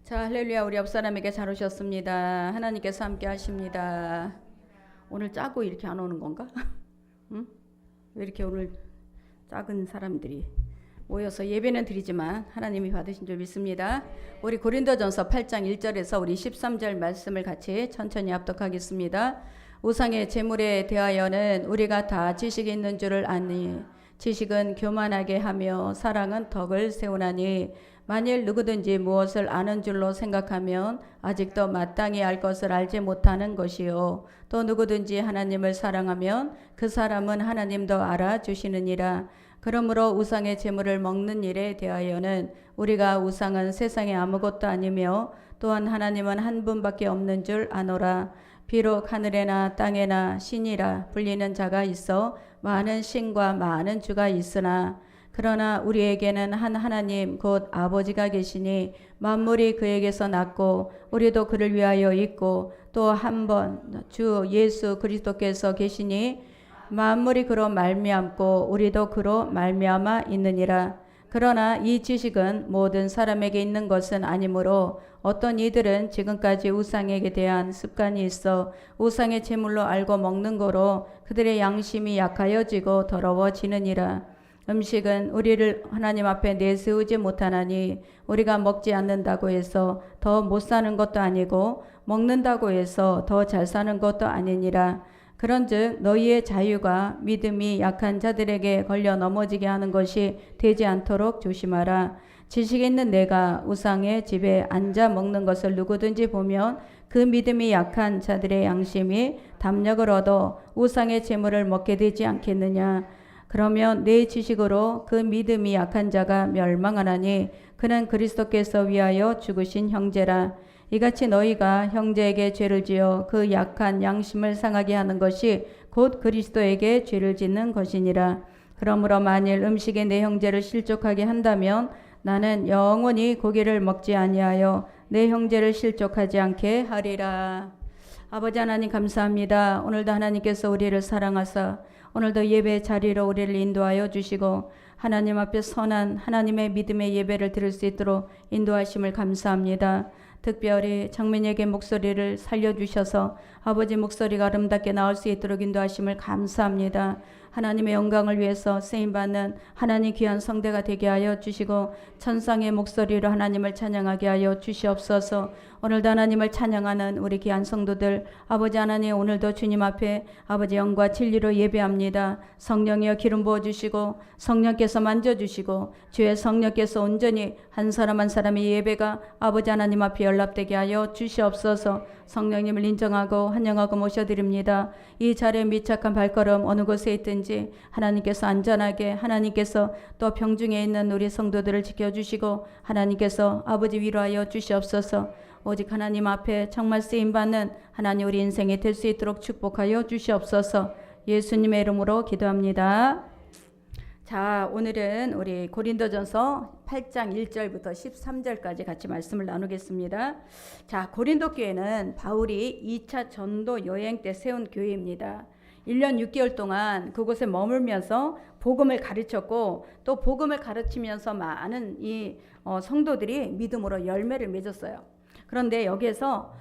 자, 할렐루야. 우리 옆 사람에게 잘 오셨습니다. 하나님께서 함께 하십니다. 오늘 짜고 이렇게 안 오는 건가? 응? 왜 이렇게 오늘 작은 사람들이 모여서 예배는 드리지만 하나님이 받으신 줄 믿습니다. 우리 고린도전서 8장 1절에서 우리 13절 말씀을 같이 천천히 합독하겠습니다. 우상의 제물에 대하여는 우리가 다 지식이 있는 줄을 아니 지식은 교만하게 하며 사랑은 덕을 세우나니 만일 누구든지 무엇을 아는 줄로 생각하면 아직도 마땅히 알 것을 알지 못하는 것이요 또 누구든지 하나님을 사랑하면 그 사람은 하나님도 알아주시느니라. 그러므로 우상의 제물을 먹는 일에 대하여는 우리가 우상은 세상에 아무것도 아니며 또한 하나님은 한 분밖에 없는 줄 아노라. 비록 하늘에나 땅에나 신이라 불리는 자가 있어 많은 신과 많은 주가 있으나 그러나 우리에게는 한 하나님 곧 아버지가 계시니 만물이 그에게서 났고 우리도 그를 위하여 있고 또 한 번 주 예수 그리스도께서 계시니 만물이 그로 말미암고 우리도 그로 말미암아 있느니라. 그러나 이 지식은 모든 사람에게 있는 것은 아니므로 어떤 이들은 지금까지 우상에게 대한 습관이 있어 우상의 제물로 알고 먹는 거로 그들의 양심이 약하여지고 더러워지느니라. 음식은 우리를 하나님 앞에 내세우지 못하나니 우리가 먹지 않는다고 해서 더 못 사는 것도 아니고 먹는다고 해서 더 잘 사는 것도 아니니라. 그런즉 너희의 자유가 믿음이 약한 자들에게 걸려 넘어지게 하는 것이 되지 않도록 조심하라. 지식 있는 내가 우상의 집에 앉아 먹는 것을 누구든지 보면 그 믿음이 약한 자들의 양심이 담력을 얻어 우상의 제물을 먹게 되지 않겠느냐. 그러면 내 지식으로 그 믿음이 약한 자가 멸망하나니 그는 그리스도께서 위하여 죽으신 형제라. 이같이 너희가 형제에게 죄를 지어 그 약한 양심을 상하게 하는 것이 곧 그리스도에게 죄를 짓는 것이니라. 그러므로 만일 음식에 내 형제를 실족하게 한다면 나는 영원히 고기를 먹지 아니하여 내 형제를 실족하지 않게 하리라. 아버지 하나님 감사합니다. 오늘도 하나님께서 우리를 사랑하사 오늘도 예배 자리로 우리를 인도하여 주시고 하나님 앞에 선한 하나님의 믿음의 예배를 드릴 수 있도록 인도하심을 감사합니다. 특별히 정민에게 목소리를 살려주셔서 아버지 목소리가 아름답게 나올 수 있도록 인도하심을 감사합니다. 하나님의 영광을 위해서 쓰임받는 하나님 귀한 성대가 되게 하여 주시고 천상의 목소리로 하나님을 찬양하게 하여 주시옵소서. 오늘도 하나님을 찬양하는 우리 귀한 성도들 아버지 하나님 오늘도 주님 앞에 아버지 영과 진리로 예배합니다. 성령이여 기름 부어주시고 성령께서 만져주시고 주의 성령께서 온전히 한 사람 한 사람의 예배가 아버지 하나님 앞에 연락되게 하여 주시옵소서. 성령님을 인정하고 환영하고 모셔드립니다. 이 자리에 밀착한 발걸음 어느 곳에 있든지 하나님께서 안전하게 하나님께서 또 병중에 있는 우리 성도들을 지켜주시고 하나님께서 아버지 위로하여 주시옵소서. 오직 하나님 앞에 정말 쓰임받는 하나님 우리 인생이 될 수 있도록 축복하여 주시옵소서. 예수님의 이름으로 기도합니다. 자, 오늘은 우리 고린도전서 8장 1절부터 13절까지 같이 말씀을 나누겠습니다. 자, 고린도 교회는 바울이 2차 전도 여행 때 세운 교회입니다. 1년 6개월 동안 그곳에 머물면서 복음을 가르쳤고 또 복음을 가르치면서 많은 이 성도들이 믿음으로 열매를 맺었어요. 그런데 여기에서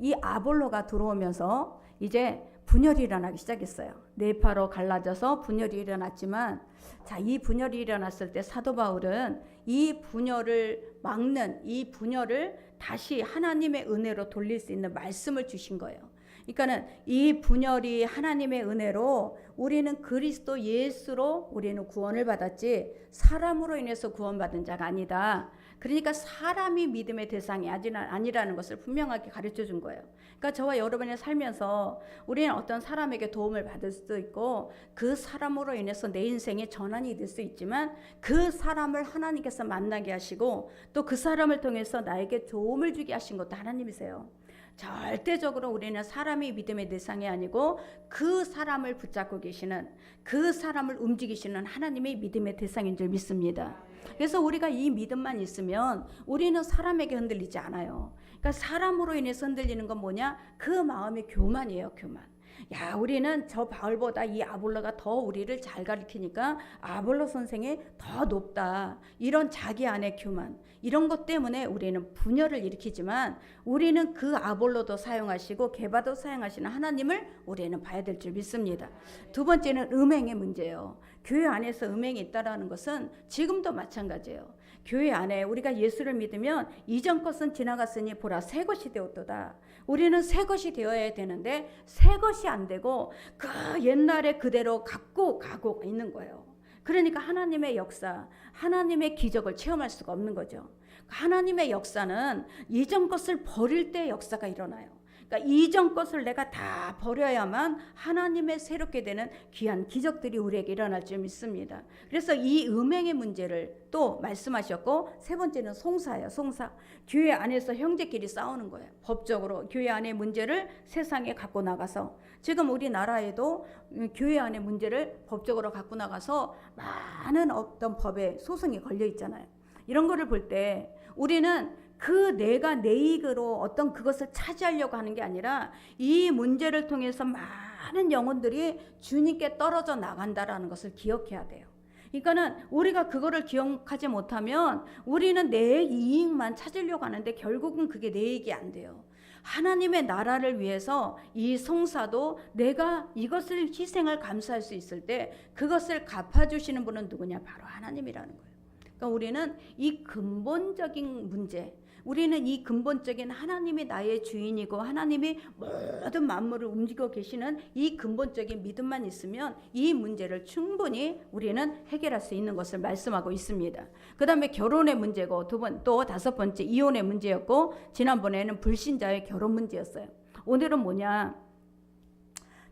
이 아볼로가 들어오면서 이제 분열이 일어나기 시작했어요. 네파로 갈라져서 분열이 일어났지만 자, 이 분열이 일어났을 때 사도 바울은 이 분열을 막는 이 분열을 다시 하나님의 은혜로 돌릴 수 있는 말씀을 주신 거예요. 그러니까는 이 분열이 하나님의 은혜로 우리는 그리스도 예수로 우리는 구원을 받았지 사람으로 인해서 구원받은 자가 아니다. 그러니까 사람이 믿음의 대상이 아니라는 것을 분명하게 가르쳐 준 거예요. 그러니까 저와 여러분이 살면서 우리는 어떤 사람에게 도움을 받을 수도 있고 그 사람으로 인해서 내 인생에 전환이 될 수 있지만 그 사람을 하나님께서 만나게 하시고 또 그 사람을 통해서 나에게 도움을 주게 하신 것도 하나님이세요. 절대적으로 우리는 사람이 믿음의 대상이 아니고 그 사람을 붙잡고 계시는 그 사람을 움직이시는 하나님의 믿음의 대상인 줄 믿습니다. 그래서 우리가 이 믿음만 있으면 우리는 사람에게 흔들리지 않아요. 그러니까 사람으로 인해서 흔들리는 건 뭐냐? 그 마음의 교만이에요. 교만. 야, 우리는 저 바울보다 이 아볼로가 더 우리를 잘 가르치니까 아볼로 선생이 더 높다. 이런 자기 안의 교만, 이런 것 때문에 우리는 분열을 일으키지만 우리는 그 아볼로도 사용하시고 게바도 사용하시는 하나님을 우리는 봐야 될 줄 믿습니다. 두 번째는 음행의 문제예요. 교회 안에서 음행이 있다라는 것은 지금도 마찬가지예요. 교회 안에 우리가 예수를 믿으면 이전 것은 지나갔으니 보라 새 것이 되었도다. 우리는 새 것이 되어야 되는데 새 것이 안 되고 그 옛날에 그대로 갖고 가고 있는 거예요. 그러니까 하나님의 역사, 하나님의 기적을 체험할 수가 없는 거죠. 하나님의 역사는 이전 것을 버릴 때 역사가 일어나요. 그러니까 이전 것을 내가 다 버려야만 하나님의 새롭게 되는 귀한 기적들이 우리에게 일어날 줄 믿습니다. 그래서 이 음행의 문제를 또 말씀하셨고, 세 번째는 송사예요. 송사. 교회 안에서 형제끼리 싸우는 거예요. 법적으로 교회 안의 문제를 세상에 갖고 나가서, 지금 우리나라에도 교회 안의 문제를 법적으로 갖고 나가서 많은 어떤 법에 소송이 걸려 있잖아요. 이런 거를 볼 때 우리는 그 내가 내 이익으로 어떤 그것을 차지하려고 하는 게 아니라 이 문제를 통해서 많은 영혼들이 주님께 떨어져 나간다라는 것을 기억해야 돼요. 그러니까는 우리가 그거를 기억하지 못하면 우리는 내 이익만 찾으려고 하는데 결국은 그게 내 이익이 안 돼요. 하나님의 나라를 위해서 이 송사도 내가 이것을 희생을 감수할 수 있을 때 그것을 갚아주시는 분은 누구냐? 바로 하나님이라는 거예요. 그러니까 우리는 이 근본적인 문제, 우리는 이 근본적인 하나님이 나의 주인이고 하나님이 모든 만물을 움직여 계시는 이 근본적인 믿음만 있으면 이 문제를 충분히 우리는 해결할 수 있는 것을 말씀하고 있습니다. 그 다음에 결혼의 문제고, 또 다섯 번째 이혼의 문제였고, 지난번에는 불신자의 결혼 문제였어요. 오늘은 뭐냐?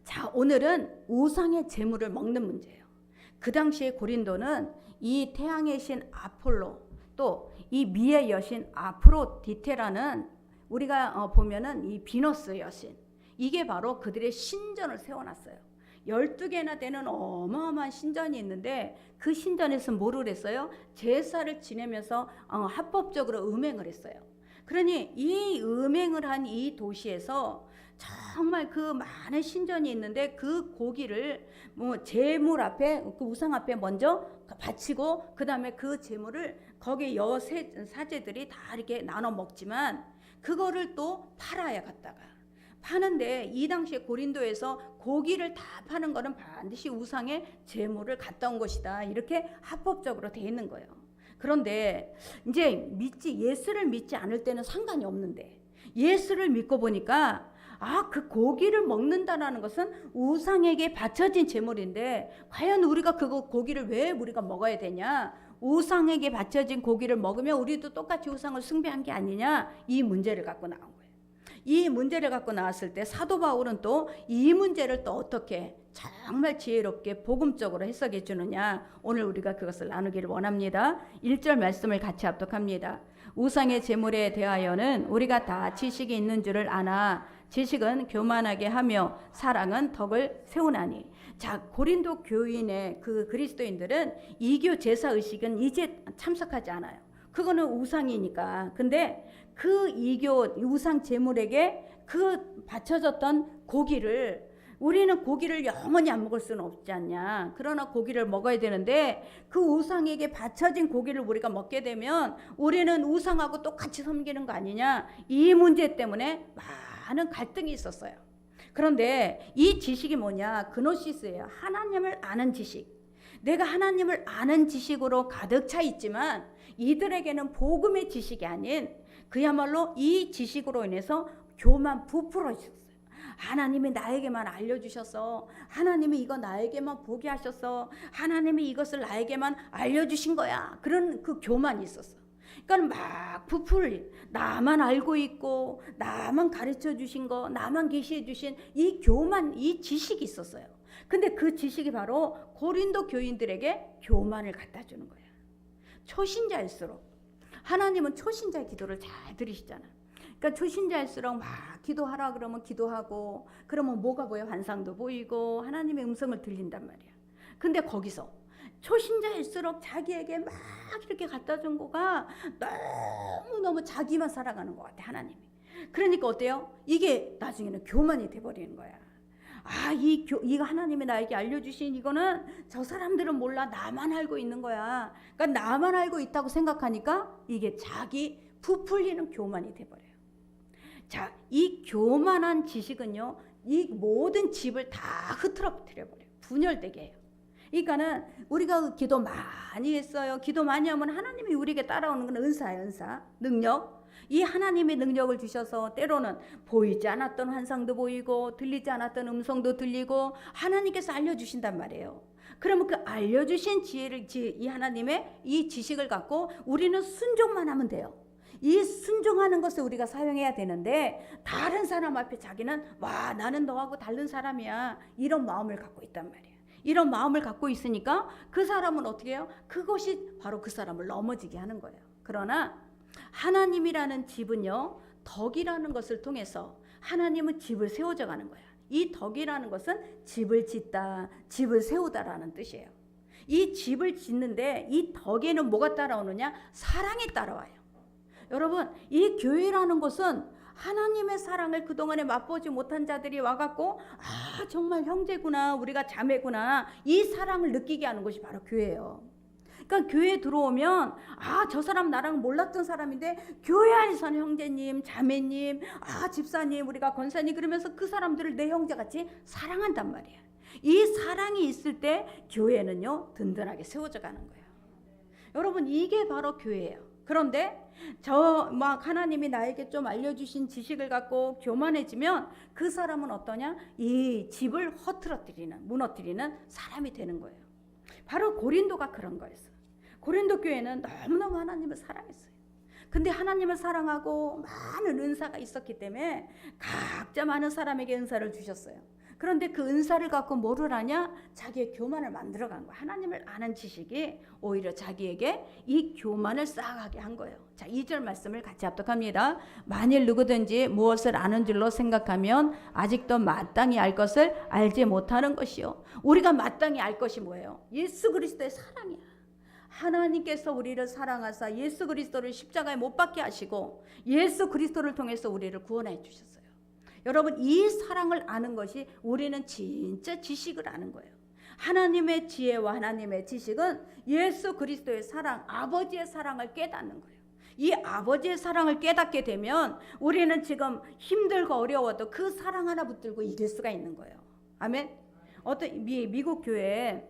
자, 오늘은 우상의 재물을 먹는 문제예요. 그 당시에 고린도는 이 태양의 신 아폴로, 또 이 미의 여신 아프로디테라는, 우리가 보면은 이 비너스 여신, 이게 바로 그들의 신전을 세워놨어요. 12개나 되는 어마어마한 신전이 있는데 그 신전에서 뭐를 했어요? 제사를 지내면서 합법적으로 음행을 했어요. 그러니 이 음행을 한 이 도시에서 정말 그 많은 신전이 있는데 그 고기를 제물 앞에, 그 우상 앞에 먼저 바치고 그 다음에 그 제물을 거기 사제들이 다 이렇게 나눠 먹지만 그거를 또 팔아야 갔다가 파는데, 이 당시에 고린도에서 고기를 다 파는 거는 반드시 우상의 제물을 갖다 온 것이다, 이렇게 합법적으로 돼 있는 거예요. 그런데 이제 예수를 믿지 않을 때는 상관이 없는데 예수를 믿고 보니까 그 고기를 먹는다라는 것은 우상에게 바쳐진 제물인데 과연 우리가 그거 고기를 왜 우리가 먹어야 되냐? 우상에게 바쳐진 고기를 먹으면 우리도 똑같이 우상을 숭배한 게 아니냐? 이 문제를 갖고 나온 거예요. 이 문제를 갖고 나왔을 때 사도 바울은 또 이 문제를 또 어떻게 정말 지혜롭게 복음적으로 해석해 주느냐, 오늘 우리가 그것을 나누기를 원합니다. 1절 말씀을 같이 합독합니다. 우상의 제물에 대하여는 우리가 다 지식이 있는 줄을 아나 지식은 교만하게 하며 사랑은 덕을 세우나니. 자, 고린도 교인의 그 그리스도인들은 이교 제사 의식은 이제 참석하지 않아요. 그거는 우상이니까. 근데 그 이교 우상 제물에게 그 바쳐졌던 고기를, 우리는 고기를 영원히 안 먹을 수는 없지 않냐. 그러나 고기를 먹어야 되는데 그 우상에게 바쳐진 고기를 우리가 먹게 되면 우리는 우상하고 똑같이 섬기는 거 아니냐. 이 문제 때문에 많은 갈등이 있었어요. 그런데 이 지식이 뭐냐? 그노시스예요. 하나님을 아는 지식. 내가 하나님을 아는 지식으로 가득 차 있지만 이들에게는 복음의 지식이 아닌 그야말로 이 지식으로 인해서 교만 부풀어 있었어요. 하나님이 나에게만 알려주셔서, 하나님이 이거 나에게만 보게 하셔서, 하나님이 이것을 나에게만 알려주신 거야, 그런 그 교만이 있었어. 그러니까 막 부풀, 나만 알고 있고 나만 가르쳐 주신 거, 나만 계시해 주신 이 교만, 이 지식이 있었어요. 근데 그 지식이 바로 고린도 교인들에게 교만을 갖다 주는 거야. 초신자일수록, 하나님은 초신자의 기도를 잘 들으시잖아. 그러니까 초신자일수록 막 기도하라 그러면 기도하고, 그러면 뭐가 보여? 환상도 보이고 하나님의 음성을 들린단 말이야. 근데 거기서 초신자일수록 자기에게 막 이렇게 갖다 준 거가 너무너무 자기만 살아가는 것 같아, 하나님이. 그러니까 어때요? 이게 나중에는 교만이 돼버리는 거야. 이거 하나님이 나에게 알려주신 이거는 저 사람들은 몰라. 나만 알고 있는 거야. 그러니까 나만 알고 있다고 생각하니까 이게 자기 부풀리는 교만이 돼버려요. 자, 이 교만한 지식은요, 이 모든 집을 다 흐트러뜨려 버려요. 분열되게 해요. 그러니까는 우리가 기도 많이 했어요. 기도 많이 하면 하나님이 우리에게 따라오는 건 은사예요. 은사, 능력. 이 하나님의 능력을 주셔서 때로는 보이지 않았던 환상도 보이고 들리지 않았던 음성도 들리고 하나님께서 알려주신단 말이에요. 그러면 그 알려주신 이 하나님의 이 지식을 갖고 우리는 순종만 하면 돼요. 이 순종하는 것을 우리가 사용해야 되는데 다른 사람 앞에 자기는 와, 나는 너하고 다른 사람이야, 이런 마음을 갖고 있단 말이에요. 이런 마음을 갖고 있으니까 그 사람은 어떻게 해요? 그것이 바로 그 사람을 넘어지게 하는 거예요. 그러나 하나님이라는 집은요, 덕이라는 것을 통해서 하나님은 집을 세워져 가는 거야. 이 덕이라는 것은 집을 짓다, 집을 세우다라는 뜻이에요. 이 집을 짓는데 이 덕에는 뭐가 따라오느냐? 사랑이 따라와요. 여러분, 이 교회라는 것은 하나님의 사랑을 그동안에 맛보지 못한 자들이 와갖고 정말 형제구나, 우리가 자매구나, 이 사랑을 느끼게 하는 것이 바로 교회예요. 그러니까 교회에 들어오면 저 사람 나랑 몰랐던 사람인데 교회 안에서는 형제님, 자매님, 집사님, 우리가 권사님, 그러면서 그 사람들을 내 형제같이 사랑한단 말이야. 이 사랑이 있을 때 교회는요, 든든하게 세워져 가는 거예요. 여러분, 이게 바로 교회예요. 그런데 하나님이 나에게 좀 알려주신 지식을 갖고 교만해지면 그 사람은 어떠냐? 이 집을 무너뜨리는 사람이 되는 거예요. 바로 고린도가 그런 거였어요. 고린도 교회는 너무너무 하나님을 사랑했어요. 근데 하나님을 사랑하고 많은 은사가 있었기 때문에 각자 많은 사람에게 은사를 주셨어요. 그런데 그 은사를 갖고 뭐를 하냐? 자기의 교만을 만들어간 거야. 하나님을 아는 지식이 오히려 자기에게 이 교만을 쌓아가게 한 거예요. 자, 2절 말씀을 같이 합독합니다. 만일 누구든지 무엇을 아는 줄로 생각하면 아직도 마땅히 알 것을 알지 못하는 것이요. 우리가 마땅히 알 것이 뭐예요? 예수 그리스도의 사랑이야. 하나님께서 우리를 사랑하사 예수 그리스도를 십자가에 못 박게 하시고 예수 그리스도를 통해서 우리를 구원해 주셨어요. 여러분, 이 사랑을 아는 것이 우리는 진짜 지식을 아는 거예요. 하나님의 지혜와 하나님의 지식은 예수 그리스도의 사랑, 아버지의 사랑을 깨닫는 거예요. 이 아버지의 사랑을 깨닫게 되면 우리는 지금 힘들고 어려워도 그 사랑 하나 붙들고 이길 수가 있는 거예요. 아멘. 미국 교회에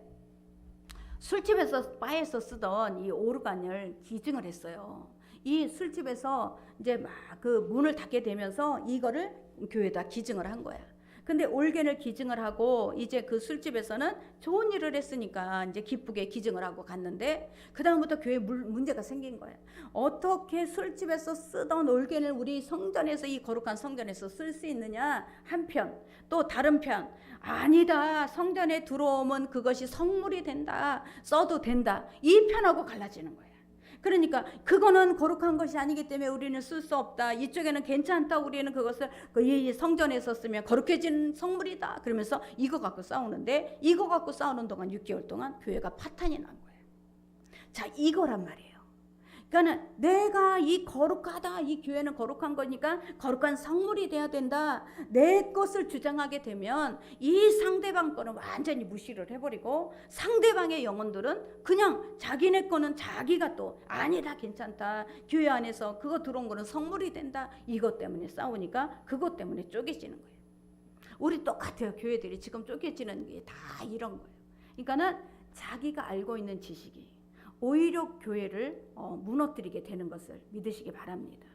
술집에서 바에서 쓰던 이 오르간을 기증을 했어요. 이 술집에서 이제 막 그 문을 닫게 되면서 이거를 교회에다 기증을 한 거야. 근데 올겐을 기증을 하고 이제 그 술집에서는 좋은 일을 했으니까 이제 기쁘게 기증을 하고 갔는데 그 다음부터 교회에 문제가 생긴 거야. 어떻게 술집에서 쓰던 올겐을 우리 성전에서, 이 거룩한 성전에서 쓸 수 있느냐 한편, 또 다른 편 아니다, 성전에 들어오면 그것이 성물이 된다, 써도 된다, 이 편하고 갈라지는 거야. 그러니까 그거는 거룩한 것이 아니기 때문에 우리는 쓸 수 없다, 이쪽에는 괜찮다, 우리는 그것을 성전에서 쓰면 거룩해진 성물이다, 그러면서 이거 갖고 싸우는데, 이거 갖고 싸우는 동안 6개월 동안 교회가 파탄이 난 거예요. 자, 이거란 말이에요. 그러니까 내가 이 거룩하다, 이 교회는 거룩한 거니까 거룩한 성물이 돼야 된다, 내 것을 주장하게 되면 이 상대방 거는 완전히 무시를 해버리고 상대방의 영혼들은 그냥 자기네 거는 자기가 또 아니다, 괜찮다, 교회 안에서 그거 들어온 거는 성물이 된다, 이것 때문에 싸우니까 그것 때문에 쪼개지는 거예요. 우리 똑같아요. 교회들이 지금 쪼개지는 게 다 이런 거예요. 그러니까는 자기가 알고 있는 지식이 오히려 교회를 무너뜨리게 되는 것을 믿으시기 바랍니다.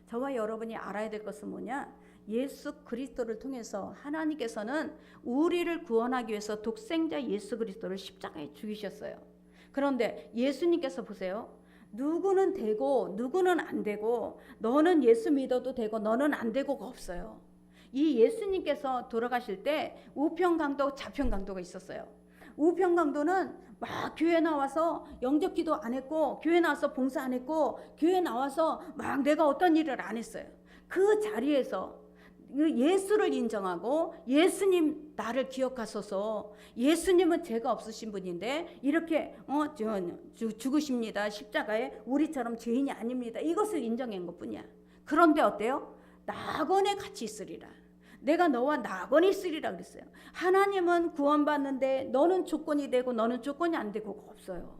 저와 여러분이 알아야 될 것은 뭐냐? 예수 그리스도를 통해서 하나님께서는 우리를 구원하기 위해서 독생자 예수 그리스도를 십자가에 죽이셨어요. 그런데 예수님께서 보세요. 누구는 되고 누구는 안 되고, 너는 예수 믿어도 되고 너는 안 되고가 없어요. 이 예수님께서 돌아가실 때 우편강도 좌편강도가 있었어요. 우편강도는 막 교회 나와서 영접기도 안 했고, 교회 나와서 봉사 안 했고, 교회 나와서 막 내가 어떤 일을 안 했어요. 그 자리에서 예수를 인정하고, 예수님 나를 기억하소서, 예수님은 죄가 없으신 분인데 이렇게 죽으십니다, 십자가에, 우리처럼 죄인이 아닙니다, 이것을 인정한 것뿐이야. 그런데 어때요? 낙원에 같이 있으리라. 내가 너와 낙원이 있으리라 그랬어요. 하나님은 구원받는데 너는 조건이 되고 너는 조건이 안 되고 없어요.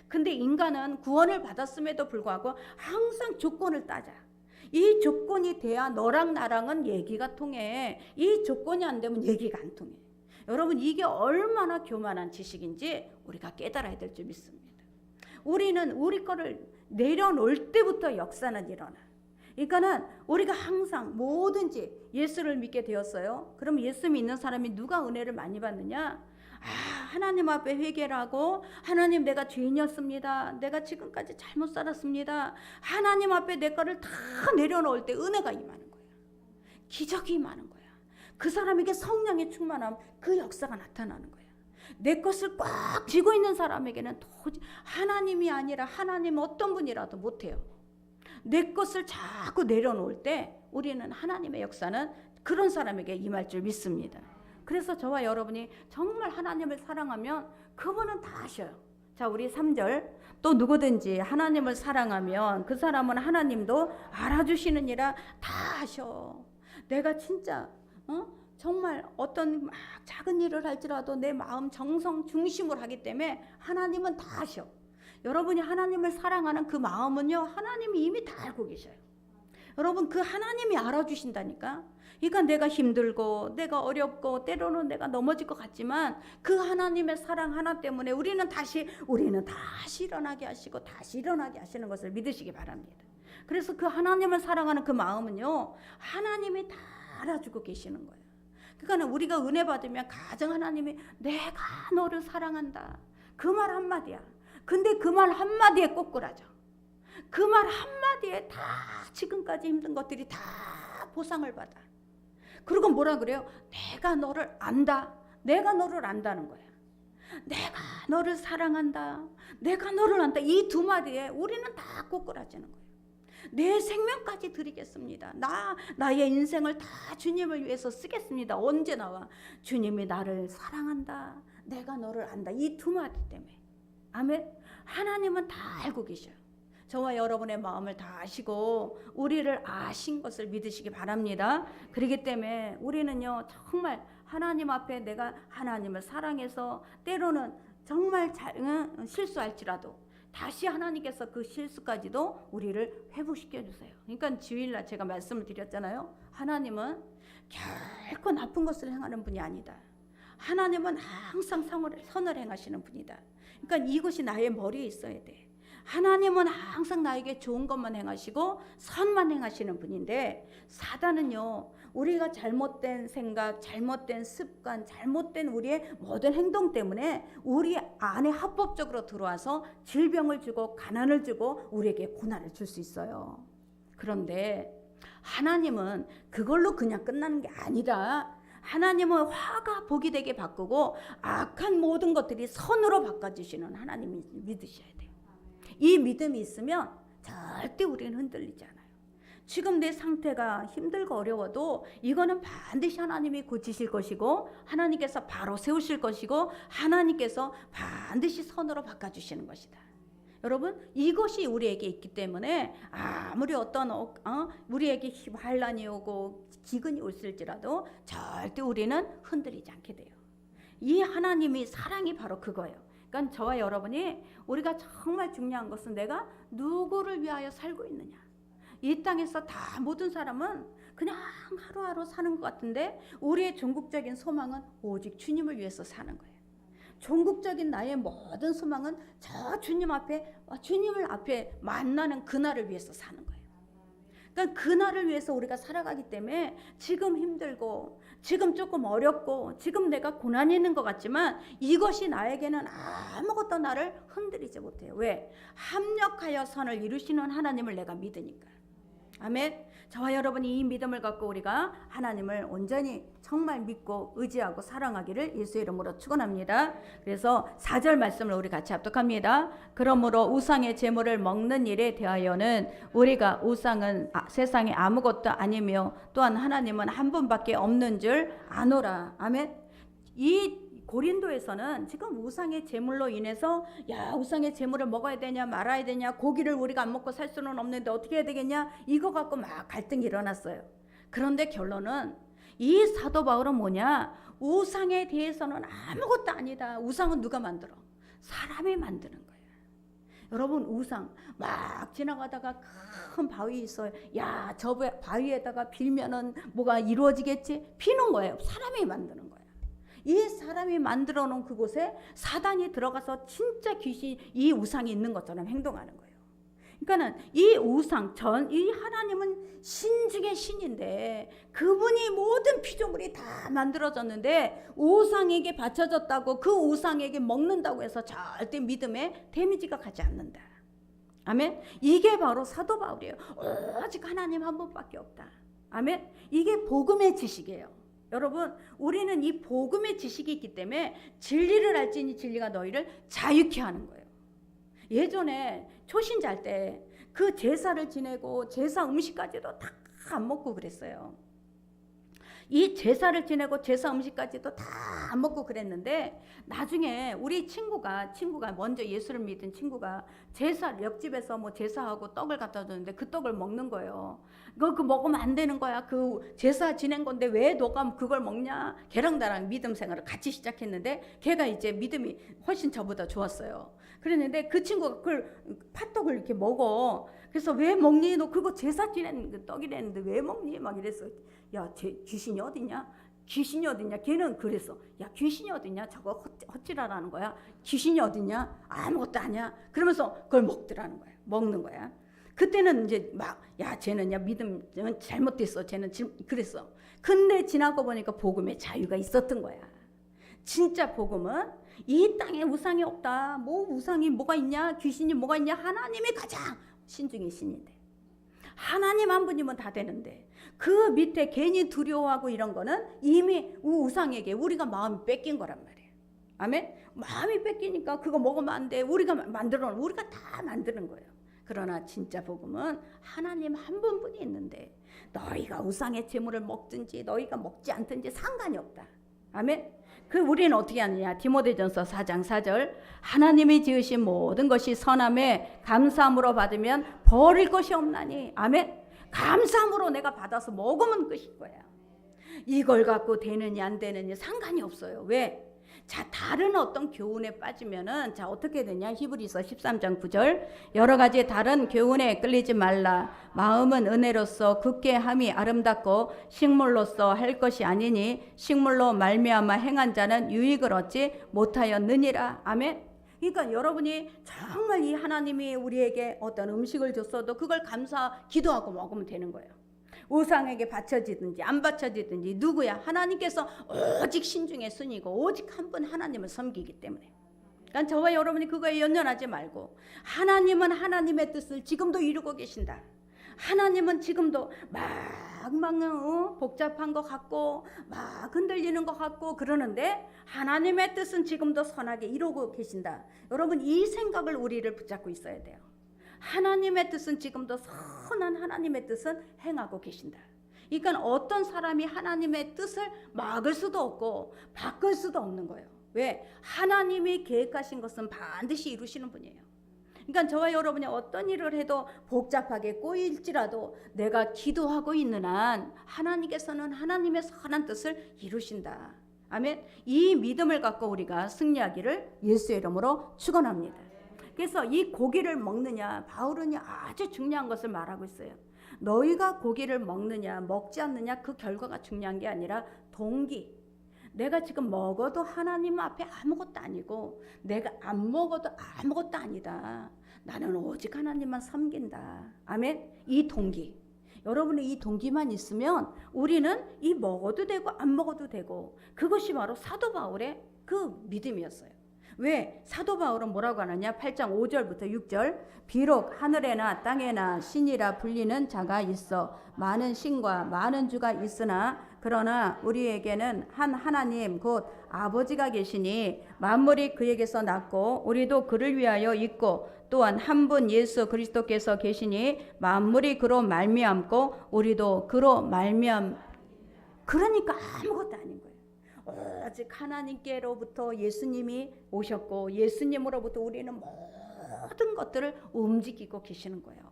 근데 인간은 구원을 받았음에도 불구하고 항상 조건을 따져. 이 조건이 돼야 너랑 나랑은 얘기가 통해. 이 조건이 안 되면 얘기가 안 통해. 여러분, 이게 얼마나 교만한 지식인지 우리가 깨달아야 될 줄 믿습니다. 우리는 우리 거를 내려놓을 때부터 역사는 일어나. 그러니까는 우리가 항상 뭐든지 예수를 믿게 되었어요. 그럼 예수 믿는 사람이 누가 은혜를 많이 받느냐? 하나님 앞에 회개를 하고, 하나님 내가 죄인이었습니다. 내가 지금까지 잘못 살았습니다. 하나님 앞에 내 거를 다 내려놓을 때 은혜가 임하는 거야. 기적이 임하는 거야. 그 사람에게 성령의 충만함, 그 역사가 나타나는 거야. 내 것을 꽉 쥐고 있는 사람에게는 도저히 하나님이 아니라 하나님 어떤 분이라도 못해요. 내 것을 자꾸 내려놓을 때 우리는 하나님의 역사는 그런 사람에게 임할 줄 믿습니다. 그래서 저와 여러분이 정말 하나님을 사랑하면 그분은 다 아셔요. 자, 우리 3절, 또 누구든지 하나님을 사랑하면 그 사람은 하나님도 알아주시느니라. 다 아셔. 내가 진짜 정말 어떤 막 작은 일을 할지라도 내 마음 정성 중심으로 하기 때문에 하나님은 다 아셔. 여러분이 하나님을 사랑하는 그 마음은요, 하나님이 이미 다 알고 계셔요. 여러분, 그 하나님이 알아주신다니까. 그러니까 내가 힘들고 내가 어렵고 때로는 내가 넘어질 것 같지만 그 하나님의 사랑 하나 때문에 우리는 다시 일어나게 하시고 다시 일어나게 하시는 것을 믿으시기 바랍니다. 그래서 그 하나님을 사랑하는 그 마음은요, 하나님이 다 알아주고 계시는 거예요. 그러니까 우리가 은혜 받으면 가정 하나님이 내가 너를 사랑한다. 그 말 한마디야. 근데 그 말 한마디에 꼬꾸라져. 그 말 한마디에 다 지금까지 힘든 것들이 다 보상을 받아. 그리고 뭐라 그래요? 내가 너를 안다. 내가 너를 안다는 거야. 내가 너를 사랑한다. 내가 너를 안다. 이 두 마디에 우리는 다 꼬꾸라지는 거예요. 내 생명까지 드리겠습니다. 나의 인생을 다 주님을 위해서 쓰겠습니다. 언제 나와? 주님이 나를 사랑한다. 내가 너를 안다. 이 두 마디 때문에. 아멘. 하나님은 다 알고 계셔요. 저와 여러분의 마음을 다 아시고 우리를 아신 것을 믿으시기 바랍니다. 그렇기 때문에 우리는요, 정말 하나님 앞에 내가 하나님을 사랑해서 때로는 정말 실수할지라도 다시 하나님께서 그 실수까지도 우리를 회복시켜 주세요. 그러니까 주일날 제가 말씀을 드렸잖아요. 하나님은 결코 나쁜 것을 행하는 분이 아니다. 하나님은 항상 선을 행하시는 분이다. 그러니까 이것이 나의 머리에 있어야 돼. 하나님은 항상 나에게 좋은 것만 행하시고 선만 행하시는 분인데, 사단은요, 우리가 잘못된 생각, 잘못된 습관, 잘못된 우리의 모든 행동 때문에 우리 안에 합법적으로 들어와서 질병을 주고 가난을 주고 우리에게 고난을 줄 수 있어요. 그런데 하나님은 그걸로 그냥 끝나는 게 아니라 하나님은 화가 복이 되게 바꾸고 악한 모든 것들이 선으로 바꿔주시는 하나님이 믿으셔야 돼요. 이 믿음이 있으면 절대 우리는 흔들리지 않아요. 지금 내 상태가 힘들고 어려워도 이거는 반드시 하나님이 고치실 것이고 하나님께서 바로 세우실 것이고 하나님께서 반드시 선으로 바꿔주시는 것이다. 여러분, 이것이 우리에게 있기 때문에 아무리 어떤 우리에게 환난이 오고 기근이 올지라도 절대 우리는 흔들리지 않게 돼요. 이 하나님이 사랑이 바로 그거예요. 그러니까 저와 여러분이 우리가 정말 중요한 것은 내가 누구를 위하여 살고 있느냐. 이 땅에서 다 모든 사람은 그냥 하루하루 사는 것 같은데 우리의 종국적인 소망은 오직 주님을 위해서 사는 거예요. 종국적인 나의 모든 소망은 저 주님을 앞에 만나는 그날을 위해서 사는 거예요. 그러니까 그날을 위해서 우리가 살아가기 때문에 지금 힘들고 지금 조금 어렵고 지금 내가 고난이 있는 것 같지만 이것이 나에게는 아무것도 나를 흔들리지 못해요. 왜? 합력하여 선을 이루시는 하나님을 내가 믿으니까. 아멘. 저와 여러분이 이 믿음을 갖고 우리가 하나님을 온전히 정말 믿고 의지하고 사랑하기를 예수의 이름으로 축원합니다. 그래서 4절 말씀을 우리 같이 합독합니다. 그러므로 우상의 제물을 먹는 일에 대하여는 우리가 우상은 세상에 아무것도 아니며 또한 하나님은 한 분밖에 없는 줄 아노라. 아멘. 이 고린도에서는 지금 우상의 제물로 인해서 우상의 제물을 먹어야 되냐 말아야 되냐, 고기를 우리가 안 먹고 살 수는 없는데 어떻게 해야 되겠냐, 이거 갖고 막 갈등이 일어났어요. 그런데 결론은 이 사도 바울은 뭐냐? 우상에 대해서는 아무것도 아니다. 우상은 누가 만들어? 사람이 만드는 거예요. 여러분, 우상 막 지나가다가 큰 바위 있어요. 야, 저 바위에다가 빌면은 뭐가 이루어지겠지? 비는 거예요. 사람이 만드는 거예요. 이 사람이 만들어 놓은 그곳에 사단이 들어가서 진짜 귀신, 이 우상이 있는 것처럼 행동하는 거예요. 그러니까는 이 우상, 이 하나님은 신 중에 신인데 그분이 모든 피조물이 다 만들어졌는데 우상에게 바쳐졌다고 그 우상에게 먹는다고 해서 절대 믿음에 데미지가 가지 않는다. 아멘. 이게 바로 사도 바울이에요. 오직 하나님 한 분밖에 없다. 아멘. 이게 복음의 지식이에요. 여러분, 우리는 이 복음의 지식이 있기 때문에 진리를 알지니 진리가 너희를 자유케 하는 거예요. 예전에 초신자일 때 그 제사를 지내고 제사 음식까지도 다 안 먹고 그랬어요. 이 제사를 지내고 제사 음식까지도 다 안 먹고 그랬는데 나중에 우리 친구가 먼저 예수를 믿은 친구가 제사 옆집에서 뭐 제사하고 떡을 갖다 줬는데 그 떡을 먹는 거예요. 그 먹으면 안 되는 거야. 그 제사 지낸 건데 왜 너가 그걸 먹냐? 걔랑 나랑 믿음 생활을 같이 시작했는데 걔가 이제 믿음이 훨씬 저보다 좋았어요. 그랬는데 그 친구가 그걸 팥떡을 이렇게 먹어. 그래서 왜 먹니? 너 그거 제사 지낸 그 떡이랬는데 왜 먹니? 막 이랬어. 야, 귀신이 어디냐? 귀신이 어디냐? 걔는 그랬어. 야, 귀신이 어디냐? 저거 헛질하라는 거야. 귀신이 어디냐? 아무것도 아니야. 그러면서 그걸 먹더라는 거야. 먹는 거야. 그때는 이제 막, 야, 쟤는 야 믿음 잘못됐어. 쟤는 그랬어. 근데 지나고 보니까 복음의 자유가 있었던 거야. 진짜 복음은 이 땅에 우상이 없다. 뭐 우상이 뭐가 있냐? 귀신이 뭐가 있냐? 하나님이 가장 신중의 신인데. 하나님 한 분이면 다 되는데 그 밑에 괜히 두려워하고 이런 거는 이미 우상에게 우리가 마음이 뺏긴 거란 말이에요. 아멘? 마음이 뺏기니까 그거 먹으면 안 돼. 우리가 다 만드는 거예요. 그러나 진짜 복음은 하나님 한 분뿐이 있는데 너희가 우상의 제물을 먹든지 너희가 먹지 않든지 상관이 없다. 아멘? 우리는 어떻게 하느냐? 디모데전서 4장 4절 하나님이 지으신 모든 것이 선함에 감사함으로 받으면 버릴 것이 없나니. 아멘. 감사함으로 내가 받아서 먹으면 끝일 거야. 이걸 갖고 되느냐 안 되느냐 상관이 없어요. 왜? 자, 다른 어떤 교훈에 빠지면은 자 어떻게 되냐? 히브리서 13장 9절 여러 가지 다른 교훈에 끌리지 말라. 마음은 은혜로서 굳게 함이 아름답고 식물로서 할 것이 아니니 식물로 말미암아 행한 자는 유익을 얻지 못하였느니라. 아멘. 그러니까 여러분이 정말 이 하나님이 우리에게 어떤 음식을 줬어도 그걸 기도하고 먹으면 되는 거예요. 우상에게 바쳐지든지 안 바쳐지든지 누구야? 하나님께서 오직 신중의 순이고 오직 한 분 하나님을 섬기기 때문에. 그러니까 저와 여러분이 그거에 연연하지 말고 하나님은 하나님의 뜻을 지금도 이루고 계신다. 하나님은 지금도 막 복잡한 것 같고 막 흔들리는 것 같고 그러는데 하나님의 뜻은 지금도 선하게 이루고 계신다. 여러분 이 생각을 우리를 붙잡고 있어야 돼요. 하나님의 뜻은 지금도 선한 하나님의 뜻은 행하고 계신다. 그러니까 어떤 사람이 하나님의 뜻을 막을 수도 없고 바꿀 수도 없는 거예요. 왜? 하나님이 계획하신 것은 반드시 이루시는 분이에요. 그러니까 저와 여러분이 어떤 일을 해도 복잡하게 꼬일지라도 내가 기도하고 있는 한 하나님께서는 하나님의 선한 뜻을 이루신다. 아멘. 이 믿음을 갖고 우리가 승리하기를 예수의 이름으로 축원합니다. 그래서 이 고기를 먹느냐, 바울은 아주 중요한 것을 말하고 있어요. 너희가 고기를 먹느냐 먹지 않느냐 그 결과가 중요한 게 아니라 동기. 내가 지금 먹어도 하나님 앞에 아무것도 아니고 내가 안 먹어도 아무것도 아니다. 나는 오직 하나님만 섬긴다. 아멘. 이 동기. 여러분의 이 동기만 있으면 우리는 이 먹어도 되고 안 먹어도 되고 그것이 바로 사도 바울의 그 믿음이었어요. 왜? 사도 바울은 뭐라고 하느냐? 8장 5절부터 6절 비록 하늘에나 땅에나 신이라 불리는 자가 있어 많은 신과 많은 주가 있으나 그러나 우리에게는 한 하나님 곧 아버지가 계시니 만물이 그에게서 났고 우리도 그를 위하여 있고 또한 한 분 예수 그리스도께서 계시니 만물이 그로 말미암고 우리도 그로 그러니까 아무것도 아닌 거예요. 오직 하나님께로부터 예수님이 오셨고 예수님으로부터 우리는 모든 것들을 움직이고 계시는 거예요.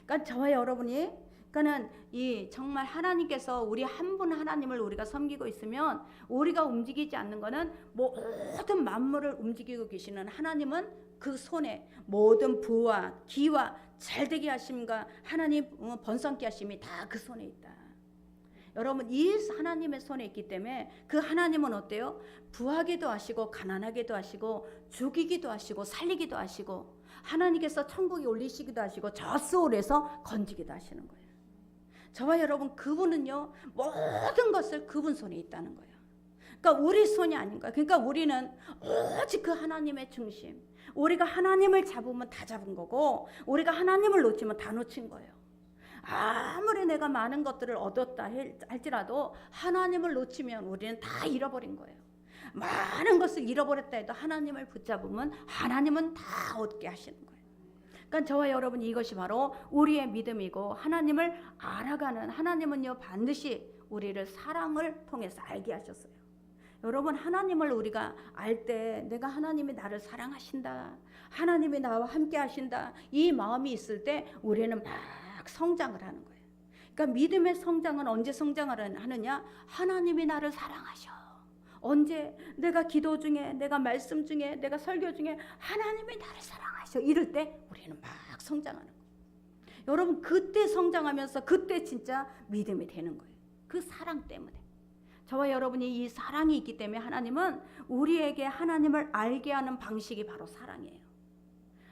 그러니까 저와 여러분이 그러니까는 이 정말 하나님께서 우리 한 분 하나님을 우리가 섬기고 있으면 우리가 움직이지 않는 거는 모든 만물을 움직이고 계시는 하나님은 그 손에 모든 부와 기와 잘되게 하심과 하나님 번성케 하심이 다 그 손에 있다. 여러분 이 하나님의 손에 있기 때문에 그 하나님은 어때요? 부하게도 하시고 가난하게도 하시고 죽이기도 하시고 살리기도 하시고 하나님께서 천국에 올리시기도 하시고 저수홀에서 건지기도 하시는 거예요. 저와 여러분 그분은요 모든 것을 그분 손에 있다는 거예요. 그러니까 우리 손이 아닌 거예요. 그러니까 우리는 오직 그 하나님의 중심, 우리가 하나님을 잡으면 다 잡은 거고 우리가 하나님을 놓치면 다 놓친 거예요. 아무리 내가 많은 것들을 얻었다 할지라도 하나님을 놓치면 우리는 다 잃어버린 거예요. 많은 것을 잃어버렸다 해도 하나님을 붙잡으면 하나님은 다 얻게 하시는 거예요. 그러니까 저와 여러분 이것이 바로 우리의 믿음이고 하나님을 알아가는 하나님은요 반드시 우리를 사랑을 통해서 알게 하셨어요. 여러분 하나님을 우리가 알 때 내가 하나님이 나를 사랑하신다, 하나님이 나와 함께 하신다 이 마음이 있을 때 우리는 막 성장을 하는 거예요. 그러니까 믿음의 성장은 언제 성장을 하느냐? 하나님이 나를 사랑하셔. 언제? 내가 기도 중에, 내가 말씀 중에, 내가 설교 중에 하나님이 나를 사랑하셔 이럴 때 우리는 막 성장하는 거예요. 여러분 그때 성장하면서 그때 진짜 믿음이 되는 거예요. 그 사랑 때문에. 저와 여러분이 이 사랑이 있기 때문에 하나님은 우리에게 하나님을 알게 하는 방식이 바로 사랑이에요.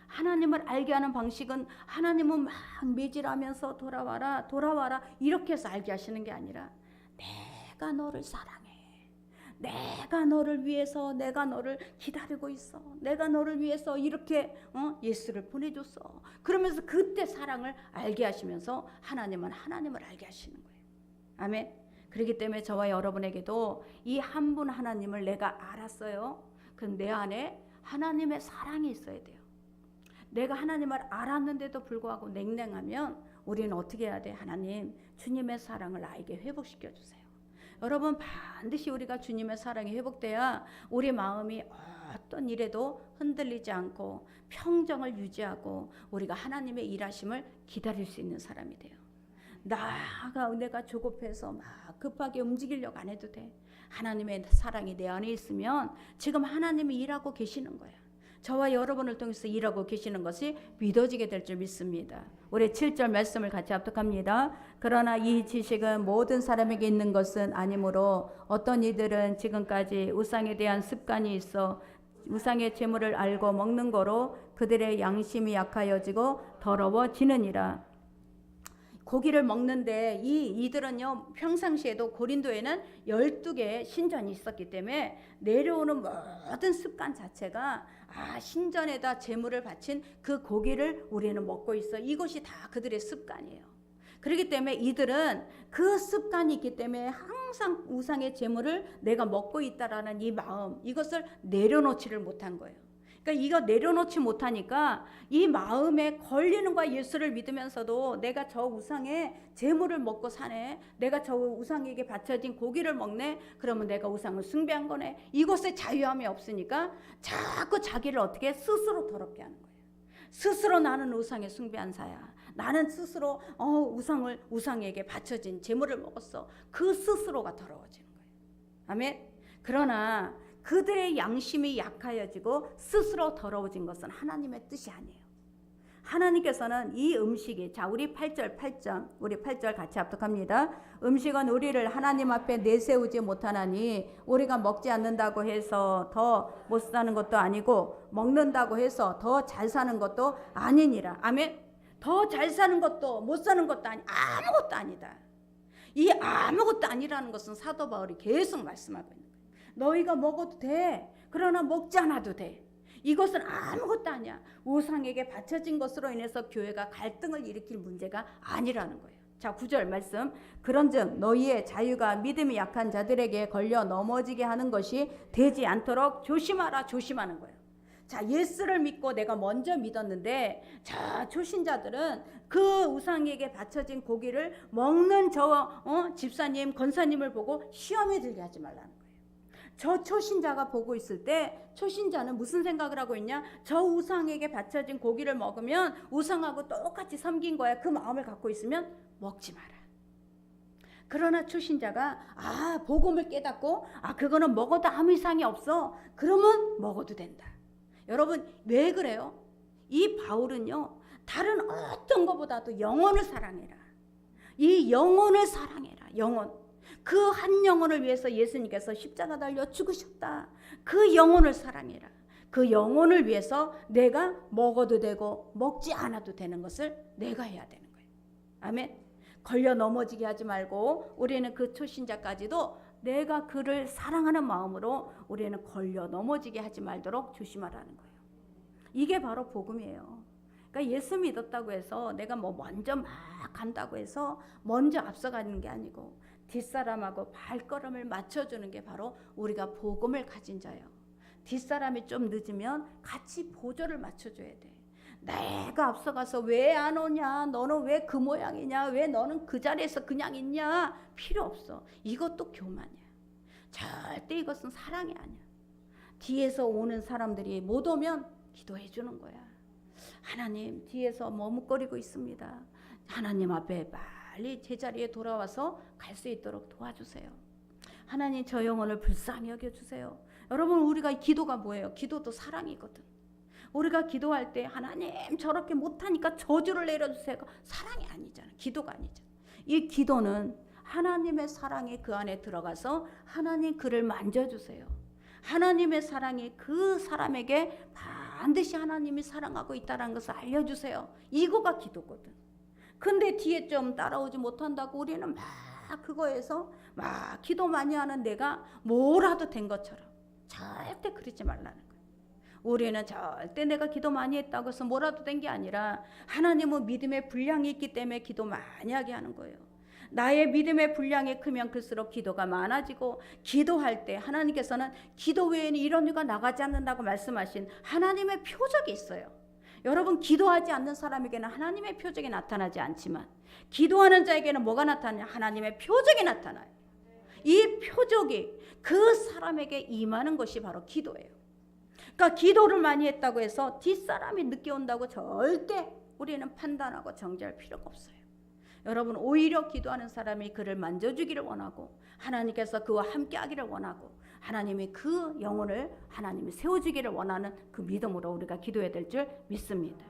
하나님을 알게 하는 방식은 하나님은 막 매질하면서 돌아와라 돌아와라 이렇게 해서 알게 하시는 게 아니라 내가 너를 사랑해, 내가 너를 위해서 내가 너를 기다리고 있어, 내가 너를 위해서 이렇게 예수를 보내줬어. 그러면서 그때 사랑을 알게 하시면서 하나님은 하나님을 알게 하시는 거예요. 아멘. 그렇기 때문에 저와 여러분에게도 이 한 분 하나님을 내가 알았어요. 그럼 내 안에 하나님의 사랑이 있어야 돼요. 내가 하나님을 알았는데도 불구하고 냉랭하면 우리는 어떻게 해야 돼? 하나님 주님의 사랑을 나에게 회복시켜 주세요. 여러분 반드시 우리가 주님의 사랑이 회복돼야 우리 마음이 어떤 일에도 흔들리지 않고 평정을 유지하고 우리가 하나님의 일하심을 기다릴 수 있는 사람이 돼요. 내가 조급해서 막 급하게 움직이려고 안 해도 돼. 하나님의 사랑이 내 안에 있으면 지금 하나님이 일하고 계시는 거야. 저와 여러분을 통해서 일하고 계시는 것이 믿어지게 될 줄 믿습니다. 우리 7절 말씀을 같이 합독합니다. 그러나 이 지식은 모든 사람에게 있는 것은 아니므로 어떤 이들은 지금까지 우상에 대한 습관이 있어 우상의 제물을 알고 먹는 거로 그들의 양심이 약하여지고 더러워지느니라. 고기를 먹는데 이들은요 평상시에도 고린도에는 12개의 신전이 있었기 때문에 내려오는 모든 습관 자체가 신전에다 제물을 바친 그 고기를 우리는 먹고 있어. 이것이 다 그들의 습관이에요. 그렇기 때문에 이들은 그 습관이 있기 때문에 항상 우상의 제물을 내가 먹고 있다라는 이 마음, 이것을 내려놓지를 못한 거예요. 그러니까 이거 내려놓지 못하니까 이 마음에 걸리는 거야. 예수를 믿으면서도 내가 저 우상의 제물을 먹고 사네, 내가 저 우상에게 바쳐진 고기를 먹네, 그러면 내가 우상을 숭배한 거네. 이것에 자유함이 없으니까 자꾸 자기를 어떻게 스스로 더럽게 하는 거예요. 스스로 나는 우상에 숭배한 자야, 나는 스스로 우상에게 바쳐진 제물을 먹었어. 그 스스로가 더러워지는 거예요. 아멘. 그러나 그들의 양심이 약하여지고 스스로 더러워진 것은 하나님의 뜻이 아니에요. 하나님께서는 이 음식이, 자 우리 8절 우리 8절 같이 합독합니다. 음식은 우리를 하나님 앞에 내세우지 못하나니 우리가 먹지 않는다고 해서 더 못 사는 것도 아니고 먹는다고 해서 더 잘 사는 것도 아니니라. 아멘. 더 잘 사는 것도 못 사는 것도 아무것도 아니다. 이 아무것도 아니라는 것은 사도 바울이 계속 말씀하고 있는 거예요. 너희가 먹어도 돼. 그러나 먹지 않아도 돼. 이것은 아무것도 아니야. 우상에게 바쳐진 것으로 인해서 교회가 갈등을 일으킬 문제가 아니라는 거예요. 자 9절 말씀. 그런즉 너희의 자유가 믿음이 약한 자들에게 걸려 넘어지게 하는 것이 되지 않도록 조심하라. 조심하는 거예요. 자 예수를 믿고 내가 먼저 믿었는데 자 초신자들은 그 우상에게 바쳐진 고기를 먹는 저 집사님 권사님을 보고 시험에 들게 하지 말라는 거예요. 저 초신자가 보고 있을 때 초신자는 무슨 생각을 하고 있냐? 저 우상에게 바쳐진 고기를 먹으면 우상하고 똑같이 섬긴 거야. 그 마음을 갖고 있으면 먹지 마라. 그러나 초신자가 복음을 깨닫고 그거는 먹어도 아무 이상이 없어. 그러면 먹어도 된다. 여러분 왜 그래요? 이 바울은요, 다른 어떤 것보다도 영혼을 사랑해라. 이 영혼을 사랑해라. 영혼. 그 한 영혼을 위해서 예수님께서 십자가 달려 죽으셨다. 그 영혼을 사랑해라. 그 영혼을 위해서 내가 먹어도 되고 먹지 않아도 되는 것을 내가 해야 되는 거예요. 아멘. 걸려 넘어지게 하지 말고 우리는 그 초신자까지도 내가 그를 사랑하는 마음으로 우리는 걸려 넘어지게 하지 말도록 조심하라는 거예요. 이게 바로 복음이에요. 그러니까 예수 믿었다고 해서 내가 먼저 막 간다고 해서 먼저 앞서가는 게 아니고 뒷사람하고 발걸음을 맞춰주는 게 바로 우리가 복음을 가진 자예요. 뒷사람이 좀 늦으면 같이 보조를 맞춰줘야 돼. 내가 앞서가서 왜 안 오냐? 너는 왜 그 모양이냐? 왜 너는 그 자리에서 그냥 있냐? 필요 없어. 이것도 교만이야. 절대 이것은 사랑이 아니야. 뒤에서 오는 사람들이 못 오면 기도해 주는 거야. 하나님, 뒤에서 머뭇거리고 있습니다. 하나님 앞에 빨리 제자리에 돌아와서 갈 수 있도록 도와주세요. 하나님, 저 영혼을 불쌍히 여겨주세요. 여러분, 우리가 기도가 뭐예요? 기도도 사랑이거든. 우리가 기도할 때 하나님 저렇게 못하니까 저주를 내려주세요. 사랑이 아니잖아. 기도가 아니잖아. 이 기도는 하나님의 사랑이 그 안에 들어가서 하나님 그를 만져주세요. 하나님의 사랑이 그 사람에게 반드시 하나님이 사랑하고 있다는 것을 알려주세요. 이거가 기도거든. 근데 뒤에 좀 따라오지 못한다고 우리는 막 그거에서 막 기도 많이 하는 내가 뭐라도 된 것처럼 절대 그러지 말라는 거예요. 우리는 절대 내가 기도 많이 했다고 해서 뭐라도 된 게 아니라 하나님은 믿음의 분량이 있기 때문에 기도 많이 하게 하는 거예요. 나의 믿음의 분량이 크면 클수록 기도가 많아지고, 기도할 때 하나님께서는 기도 외에는 이런 일가 나가지 않는다고 말씀하신 하나님의 표적이 있어요. 여러분, 기도하지 않는 사람에게는 하나님의 표적이 나타나지 않지만 기도하는 자에게는 뭐가 나타나냐? 하나님의 표적이 나타나요. 이 표적이 그 사람에게 임하는 것이 바로 기도예요. 그러니까 기도를 많이 했다고 해서 뒷사람이 늦게 온다고 절대 우리는 판단하고 정죄할 필요가 없어요. 여러분, 오히려 기도하는 사람이 그를 만져주기를 원하고 하나님께서 그와 함께 하기를 원하고 하나님이 그 영혼을 하나님이 세워주기를 원하는 그 믿음으로 우리가 기도해야 될 줄 믿습니다.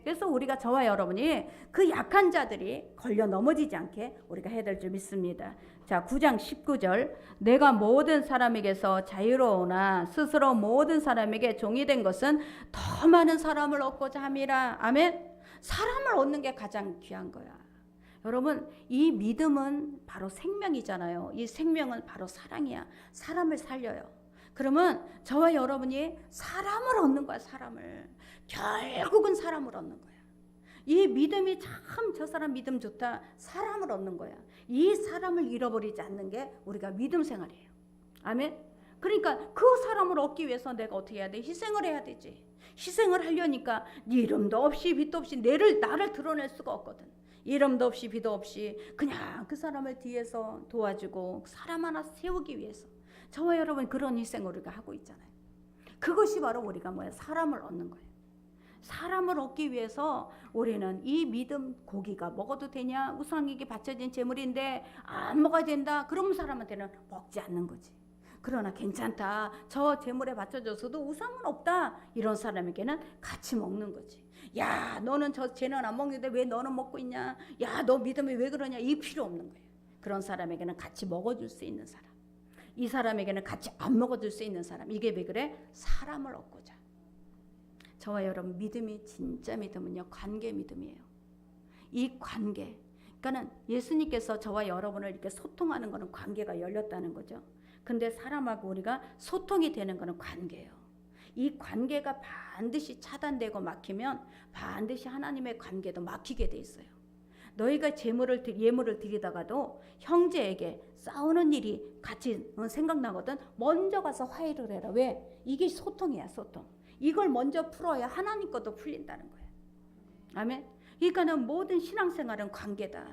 그래서 우리가, 저와 여러분이 그 약한 자들이 걸려 넘어지지 않게 우리가 해야 될 줄 믿습니다. 자, 9장 19절. 내가 모든 사람에게서 자유로우나 스스로 모든 사람에게 종이 된 것은 더 많은 사람을 얻고자 함이라. 아멘. 사람을 얻는 게 가장 귀한 거야. 여러분, 이 믿음은 바로 생명이잖아요. 이 생명은 바로 사랑이야. 사람을 살려요. 그러면 저와 여러분이 사람을 얻는 거야. 사람을. 결국은 사람을 얻는 거야. 이 믿음이 참 저 사람 믿음 좋다. 사람을 얻는 거야. 이 사람을 잃어버리지 않는 게 우리가 믿음 생활이에요. 아멘. 그러니까 그 사람을 얻기 위해서 내가 어떻게 해야 돼? 희생을 해야 되지. 희생을 하려니까 이름도 없이 빛도 없이 나를 드러낼 수가 없거든. 이름도 없이 비도 없이 그냥 그 사람을 뒤에서 도와주고 사람 하나 세우기 위해서 저와 여러분 그런 희생을 우리가 하고 있잖아요. 그것이 바로 우리가 뭐야? 사람을 얻는 거예요. 사람을 얻기 위해서 우리는 이 믿음, 고기가 먹어도 되냐? 우상에게 바쳐진 제물인데 안 먹어야 된다. 그런 사람한테는 먹지 않는 거지. 그러나 괜찮다. 저 제물에 바쳐져서도 우상은 없다. 이런 사람에게는 같이 먹는 거지. 야, 너는 쟤는 안 먹는데 왜 너는 먹고 있냐? 야, 너 믿음이 왜 그러냐? 이 필요 없는 거예요. 그런 사람에게는 같이 먹어줄 수 있는 사람. 이 사람에게는 같이 안 먹어줄 수 있는 사람. 이게 왜 그래? 사람을 얻고자. 저와 여러분, 믿음이 진짜 믿음은요, 관계 믿음이에요. 이 관계. 그러니까는 예수님께서 저와 여러분을 이렇게 소통하는 거는 관계가 열렸다는 거죠. 근데 사람하고 우리가 소통이 되는 거는 관계예요. 이 관계가 반드시 차단되고 막히면 반드시 하나님의 관계도 막히게 돼 있어요. 너희가 예물을 드리다가도 형제에게 싸우는 일이 같이 생각나거든. 먼저 가서 화해를 해라. 왜? 이게 소통이야, 소통. 이걸 먼저 풀어야 하나님 것도 풀린다는 거예요. 아멘. 그러니까는 모든 신앙생활은 관계다.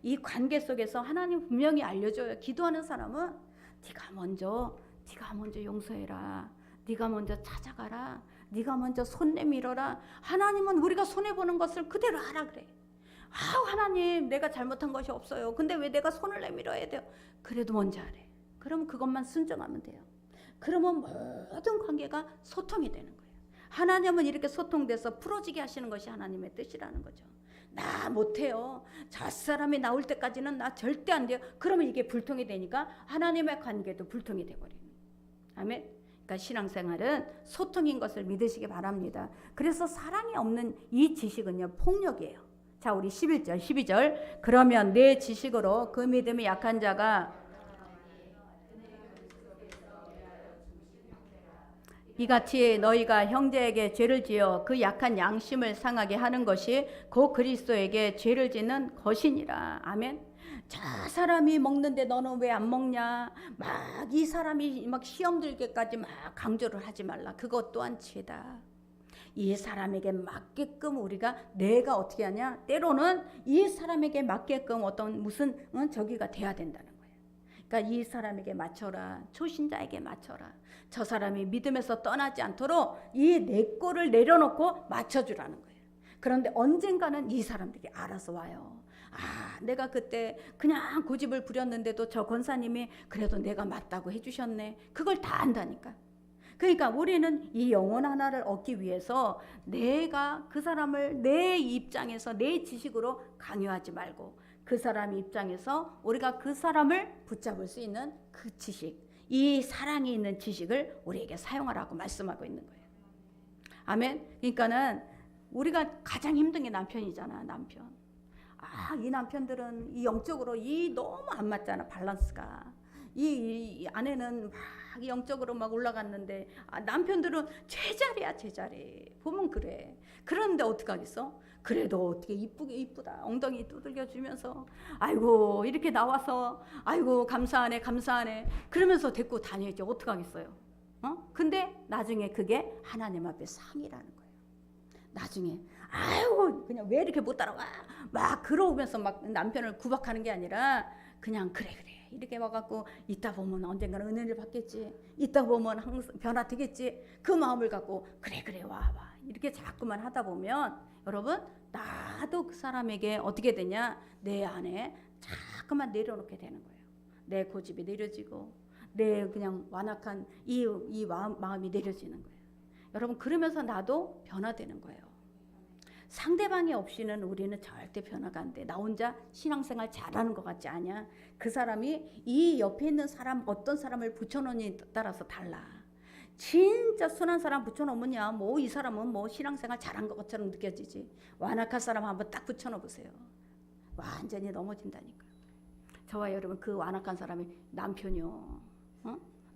이 관계 속에서 하나님 분명히 알려줘요. 기도하는 사람은 네가 먼저 네가 먼저 용서해라. 네가 먼저 찾아가라. 네가 먼저 손 내밀어라. 하나님은 우리가 손해보는 것을 그대로 하라 그래. 하나님 내가 잘못한 것이 없어요. 근데 왜 내가 손을 내밀어야 돼요? 그래도 먼저 하래. 그러면 그것만 순종하면 돼요. 그러면 모든 관계가 소통이 되는 거예요. 하나님은 이렇게 소통돼서 풀어지게 하시는 것이 하나님의 뜻이라는 거죠. 나 못해요. 저 사람이 나올 때까지는 나 절대 안 돼요. 그러면 이게 불통이 되니까 하나님의 관계도 불통이 돼버리는 거예요. 아멘. 그러니까 신앙생활은 소통인 것을 믿으시기 바랍니다. 그래서 사랑이 없는 이 지식은요, 폭력이에요. 자, 우리 11절 12절. 그러면 내 지식으로 그 믿음이 약한 자가 이같이 너희가 형제에게 죄를 지어 그 약한 양심을 상하게 하는 것이 곧 그리스도에게 죄를 짓는 것이니라. 아멘. 저 사람이 먹는데 너는 왜 안 먹냐? 막 이 사람이 막 시험 들게까지 막 강조를 하지 말라. 그것 또한 죄다. 이 사람에게 맞게끔 우리가 내가 어떻게 하냐? 때로는 이 사람에게 맞게끔 어떤 무슨 저기가 돼야 된다는 거예요. 그러니까 이 사람에게 맞춰라. 초신자에게 맞춰라. 저 사람이 믿음에서 떠나지 않도록 이 내 꼴을 내려놓고 맞춰주라는 거예요. 그런데 언젠가는 이 사람들이 알아서 와요. 내가 그때 그냥 고집을 부렸는데도 저 권사님이 그래도 내가 맞다고 해주셨네. 그걸 다 안다니까. 그러니까 우리는 이 영혼 하나를 얻기 위해서 내가 그 사람을 내 입장에서 내 지식으로 강요하지 말고 그 사람 입장에서 우리가 그 사람을 붙잡을 수 있는 그 지식, 이 사랑이 있는 지식을 우리에게 사용하라고 말씀하고 있는 거예요. 아멘. 그러니까는 우리가 가장 힘든 게 남편이잖아. 남편. 이 남편들은 이 영적으로 이 너무 안 맞잖아. 밸런스가. 이 아내는 막 영적으로 막 올라갔는데 남편들은 제자리야. 제자리. 보면 그래. 그런데 어떡하겠어? 그래도 어떻게 이쁘다. 엉덩이 두들겨 주면서 아이고 이렇게 나와서 아이고 감사하네 감사하네 그러면서 데리고 다니지. 어떡하겠어요? 근데 나중에 그게 하나님 앞에 상이라는 거예요. 나중에 아이고 그냥 왜 이렇게 못 따라와 막 그러면서 막 남편을 구박하는 게 아니라 그냥 그래 이렇게 와갖고 있다 보면 언젠가는 은혜를 받겠지. 있다 보면 항상 변화되겠지. 그 마음을 갖고 그래 와 이렇게 자꾸만 하다 보면 여러분 나도 그 사람에게 어떻게 되냐? 내 안에 자꾸만 내려놓게 되는 거예요. 내 고집이 내려지고 내 그냥 완악한 이 마음이 내려지는 거예요. 여러분 그러면서 나도 변화되는 거예요. 상대방이 없이는 우리는 절대 변화가 안 돼. 나 혼자 신앙생활 잘하는 것 같지 않냐? 그 사람이 이 옆에 있는 사람 어떤 사람을 붙여놓느냐에 따라서 달라. 진짜 순한 사람 붙여놓으면야 뭐 이 사람은 뭐 신앙생활 잘한 것처럼 느껴지지. 완악한 사람 한번 딱 붙여놓으세요. 완전히 넘어진다니까. 저와 여러분 그 완악한 사람이 남편이요.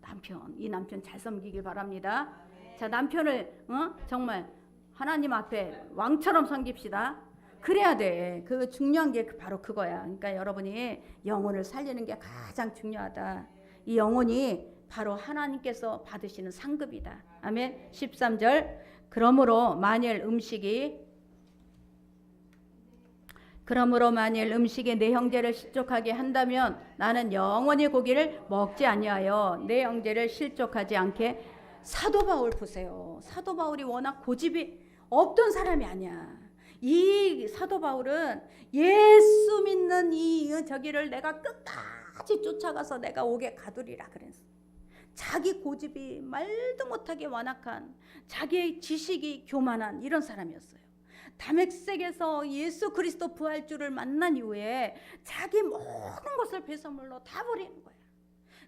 남편. 이 남편 잘 섬기길 바랍니다. 자 남편을 정말 하나님 앞에 왕처럼 섬깁시다. 그래야 돼. 그 중요한 게 바로 그거야. 그러니까 여러분이 영혼을 살리는 게 가장 중요하다. 이 영혼이 바로 하나님께서 받으시는 상급이다. 아멘. 13절. 그러므로 만일 음식이 내 형제를 실족하게 한다면 나는 영원히 고기를 먹지 아니하여 내 형제를 실족하지 않게. 사도 바울 보세요. 사도 바울이 워낙 고집이 없던 사람이 아니야. 이 사도 바울은 예수 믿는 저기를 내가 끝까지 쫓아가서 내가 옥에 가두리라 그랬어. 자기 고집이 말도 못하게 완악한, 자기의 지식이 교만한 이런 사람이었어요. 다메섹에서 예수 그리스도 부활주를 만난 이후에 자기 모든 것을 배설물로 다 버리는 거야.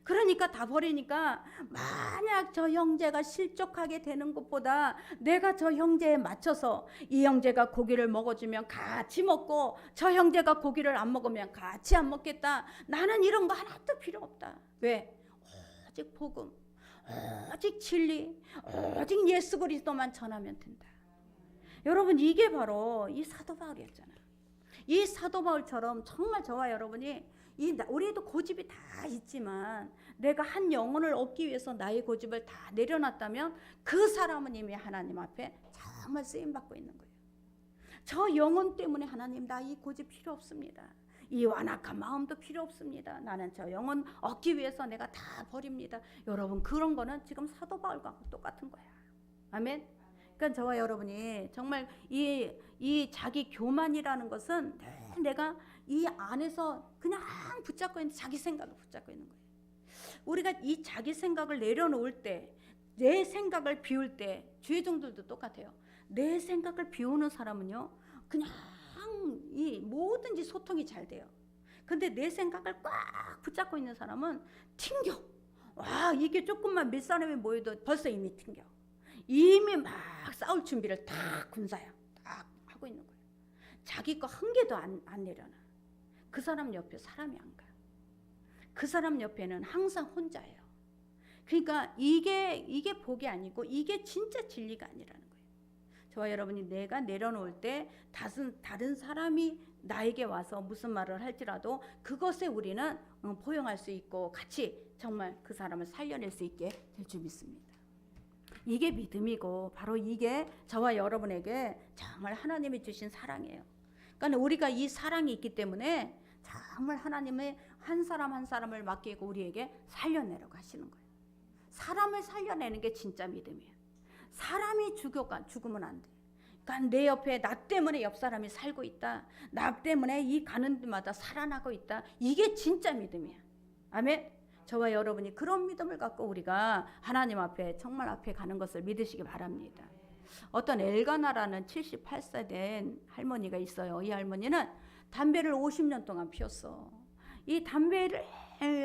그러니까 다 버리니까 만약 저 형제가 실족하게 되는 것보다 내가 저 형제에 맞춰서 이 형제가 고기를 먹어주면 같이 먹고 저 형제가 고기를 안 먹으면 같이 안 먹겠다. 나는 이런 거 하나도 필요 없다. 왜? 오직 복음, 오직 진리, 오직 예수 그리스도만 전하면 된다. 여러분 이게 바로 이 사도 바울이었잖아요. 이 사도 바울처럼 정말 저와 여러분이 우리도 고집이 다 있지만 내가 한 영혼을 얻기 위해서 나의 고집을 다 내려놨다면 그 사람은 이미 하나님 앞에 정말 쓰임받고 있는 거예요. 저 영혼 때문에 하나님 나 이 고집 필요 없습니다. 이 완악한 마음도 필요 없습니다. 나는 저 영혼 얻기 위해서 내가 다 버립니다. 여러분 그런 거는 지금 사도 바울과 똑같은 거야. 아멘. 그러니까 저와 여러분이 정말 이 자기 교만이라는 것은 내가 이 안에서 그냥 붙잡고 있는 자기 생각을 붙잡고 있는 거예요. 우리가 이 자기 생각을 내려놓을 때, 내 생각을 비울 때, 주의 종들도 똑같아요. 내 생각을 비우는 사람은요, 그냥 이 뭐든지 소통이 잘 돼요. 근데 내 생각을 꽉 붙잡고 있는 사람은 튕겨. 와, 이게 조금만 몇 사람이 모여도 벌써 이미 튕겨. 이미 막 싸울 준비를 다 군사야. 딱 하고 있는 거예요. 자기 거 한 개도 안 내려놔. 그 사람 옆에 사람이 안 가. 그 사람 옆에는 항상 혼자예요. 그러니까 이게 복이 아니고 이게 진짜 진리가 아니라는 거예요. 저와 여러분이 내가 내려놓을 때 다른 사람이 나에게 와서 무슨 말을 할지라도 그것에 우리는 포용할 수 있고 같이 정말 그 사람을 살려낼 수 있게 될 줄 믿습니다. 이게 믿음이고 바로 이게 저와 여러분에게 정말 하나님이 주신 사랑이에요. 그러니까 우리가 이 사랑이 있기 때문에 정말 하나님의 한 사람 한 사람을 맡기고 우리에게 살려내려고 하시는 거예요. 사람을 살려내는 게 진짜 믿음이에요. 사람이 죽으면 안 돼. 그러니까 내 옆에 나 때문에 옆 사람이 살고 있다. 나 때문에 이 가는 데마다 살아나고 있다. 이게 진짜 믿음이야. 아멘. 저와 여러분이 그런 믿음을 갖고 우리가 하나님 앞에 정말 앞에 가는 것을 믿으시기 바랍니다. 어떤 엘가나라는 78세 된 할머니가 있어요. 이 할머니는 담배를 50년 동안 피웠어. 이 담배를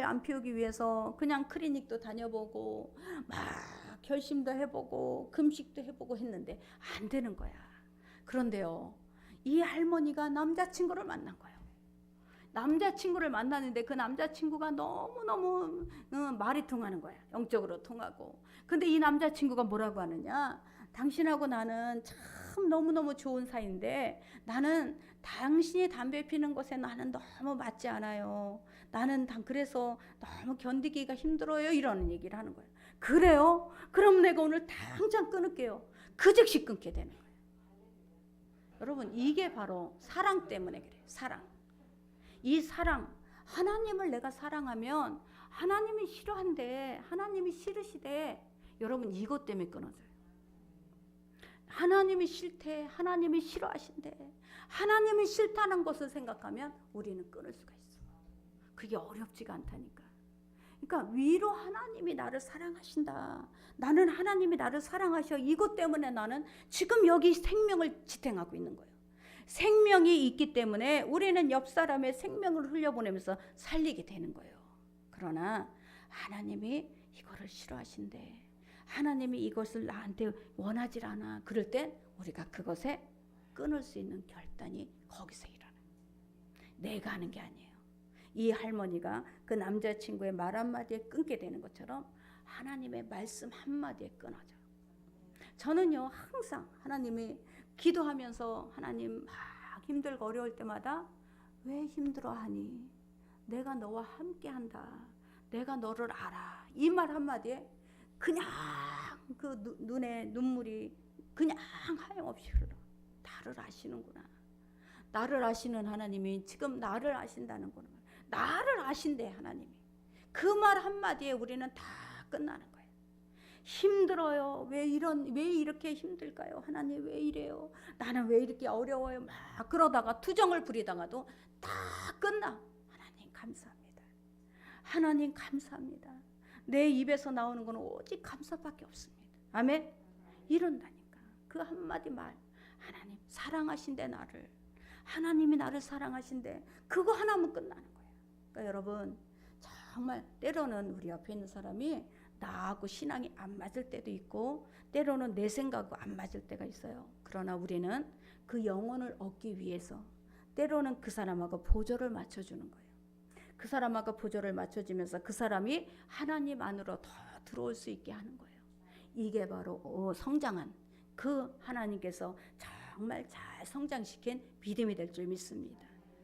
안 피우기 위해서 그냥 클리닉도 다녀보고 막 결심도 해보고 금식도 해보고 했는데 안 되는 거야. 그런데요, 이 할머니가 남자친구를 만난 거예요. 남자친구를 만나는데 그 남자친구가 너무너무 말이 통하는 거야. 영적으로 통하고. 근데 이 남자친구가 뭐라고 하느냐, 당신하고 나는 참 너무너무 좋은 사이인데 나는 당신이 담배 피는 것에 나는 너무 맞지 않아요. 나는 그래서 너무 견디기가 힘들어요. 이러는 얘기를 하는 거예요. 그래요? 그럼 내가 오늘 당장 끊을게요. 그 즉시 끊게 되는 거예요. 여러분 이게 바로 사랑 때문에 그래요. 사랑. 이 사랑, 하나님을 내가 사랑하면 하나님이 싫어한대, 하나님이 싫으시대. 여러분 이것 때문에 끊어져요. 하나님이 싫대, 하나님이 싫어하신대. 하나님이 싫다는 것을 생각하면 우리는 끊을 수가 있어. 그게 어렵지가 않다니까. 그러니까 위로 하나님이 나를 사랑하신다. 나는 하나님이 나를 사랑하셔. 이것 때문에 나는 지금 여기 생명을 지탱하고 있는 거예요. 생명이 있기 때문에 우리는 옆 사람의 생명을 흘려보내면서 살리게 되는 거예요. 그러나 하나님이 이거를 싫어하신대. 하나님이 이것을 나한테 원하지 않아. 그럴 땐 우리가 그것에 끊을 수 있는 결단이 거기서 일어나요. 내가 하는 게 아니에요. 이 할머니가 그 남자친구의 말 한마디에 끊게 되는 것처럼 하나님의 말씀 한마디에 끊어져. 저는요 항상 하나님이 기도하면서 하나님 막 힘들고 어려울 때마다 왜 힘들어하니? 내가 너와 함께한다. 내가 너를 알아. 이 말 한마디에 그냥 그 눈에 눈물이 그냥 하염없이 흘러. 나를 아시는구나. 나를 아시는 하나님이 지금 나를 아신다는 거는 나를 아신대 하나님이. 그 말 한마디에 우리는 다 끝나는 거예요. 힘들어요. 왜 이렇게 힘들까요? 하나님 왜 이래요? 나는 왜 이렇게 어려워요? 막 그러다가 투정을 부리다가도 다 끝나. 하나님 감사합니다. 하나님 감사합니다. 내 입에서 나오는 건 오직 감사밖에 없습니다. 아멘. 이런다니까. 그 한마디 말. 하나님 사랑하신대 나를. 하나님이 나를 사랑하신대. 그거 하나면 끝나는 거예요. 그러니까 여러분 정말 때로는 우리 옆에 있는 사람이 나하고 신앙이 안 맞을 때도 있고 때로는 내 생각하고 안 맞을 때가 있어요. 그러나 우리는 그 영혼을 얻기 위해서 때로는 그 사람하고 보조를 맞춰주는 거예요. 그 사람하고 보조를 맞춰주면서 그 사람이 하나님 안으로 더 들어올 수 있게 하는 거예요. 이게 바로 성장한 그 하나님께서 정말 잘 성장시킨 믿음이 될 줄 믿습니다.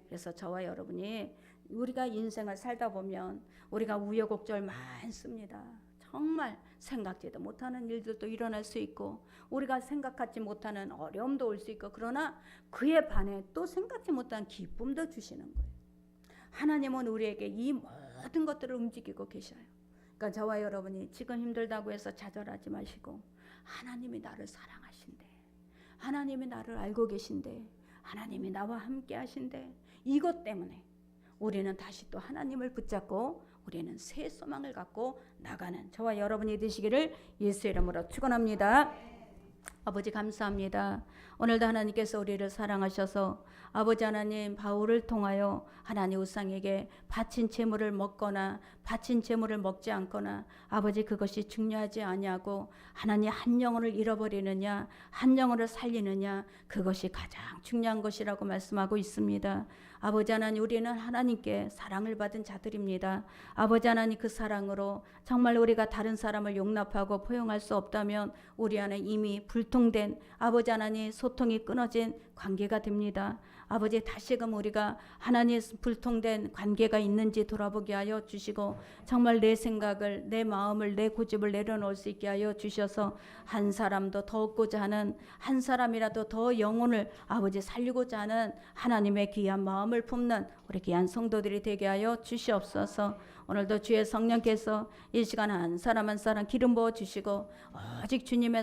그래서 저와 여러분이 우리가 인생을 살다 보면 우리가 우여곡절 많습니다. 정말 생각지도 못하는 일들도 일어날 수 있고 우리가 생각하지 못하는 어려움도 올 수 있고 그러나 그에 반해 또 생각지 못한 기쁨도 주시는 거예요. 하나님은 우리에게 이 모든 것들을 움직이고 계셔요. 그러니까 저와 여러분이 지금 힘들다고 해서 좌절하지 마시고 하나님이 나를 사랑하신대. 하나님이 나를 알고 계신대. 하나님이 나와 함께 하신대. 이것 때문에 우리는 다시 또 하나님을 붙잡고 우리는 새 소망을 갖고 나가는 저와 여러분이 되시기를 예수의 이름으로 축원합니다. 아버지 감사합니다. 오늘도 하나님께서 우리를 사랑하셔서 아버지 하나님 바울을 통하여 하나님 우상에게 바친 제물을 먹거나 바친 제물을 먹지 않거나 아버지 그것이 중요하지 아니하고 하나님 한 영혼을 잃어버리느냐 한 영혼을 살리느냐 그것이 가장 중요한 것이라고 말씀하고 있습니다. 아버지 하나님 우리는 하나님께 사랑을 받은 자들입니다. 아버지 하나님 그 사랑으로 정말 우리가 다른 사람을 용납하고 포용할 수 없다면 우리 안에 이미 불통된 아버지 하나님 소통이 끊어진 관계가 됩니다. 아버지 다시금 우리가 하나님 불통된 관계가 있는지 돌아보게 하여 주시고 정말 내 생각을 내 마음을 내 고집을 내려놓을 수 있게 하여 주셔서 한 사람도 더 얻고자 하는 한 사람이라도 더 영혼을 아버지 살리고자 하는 하나님의 귀한 마음을 품는 우리 귀한 성도들이 되게 하여 주시옵소서. 오늘도 주의 성령께서 이 시간 한 사람 한 사람 기름 부어 주시고 오직 주님의